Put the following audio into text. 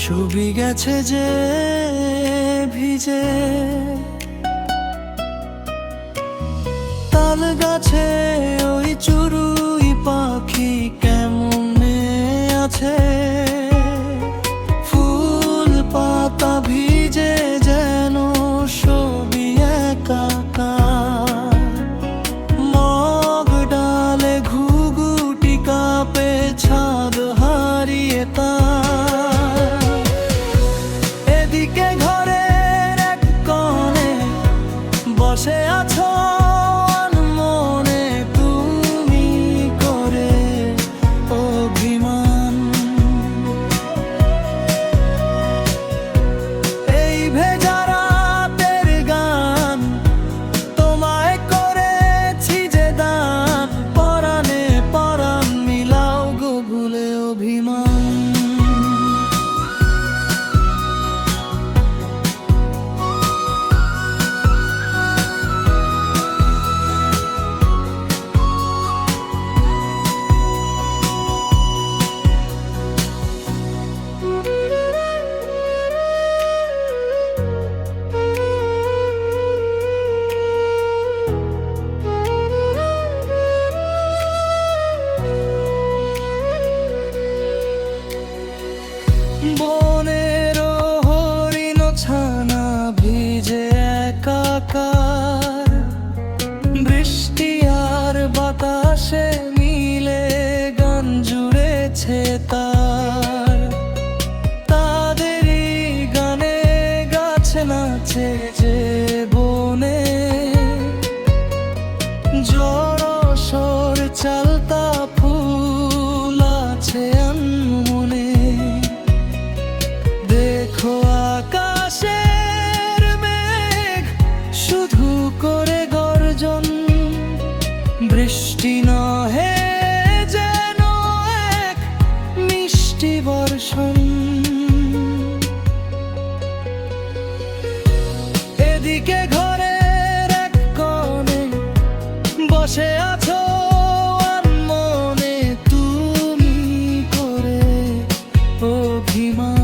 ছবি গেছে যে ভিজে তাল গাছে ওই চড়ুই পাখি কেমনে আছে। ফুল পাতা ভিজে যেন ছবি একাকার। মগ ডালে ঘুঘুটি কাঁপে ছাদ হারিয়ে তার। এদিকে ঘরের এক কোণে বসে আছো মনে তুমি করে অভিমান। এই ভেজা রাতের গান তোমায় করেছি যে দান। পরাণে পরাণ মিলাও গো ভুলে অভিমান। বনের হরিণ ছানা ভিজে একাকার। বৃষ্টি আর বাতাসে মিলে গান জুড়েছে তার। তাদেরই গানে গাছে নাচে যে বনে। জড়সর চালতা ফুল আছে আনমনে। দেখো আকাশের মেঘ শুধু করে গর্জন। বৃষ্টি নহে যেন এক মিষ্টি বর্ষণ। এদিকে ঘরের এক কোণে বসে আছো মনে তুমি করে অভিমান।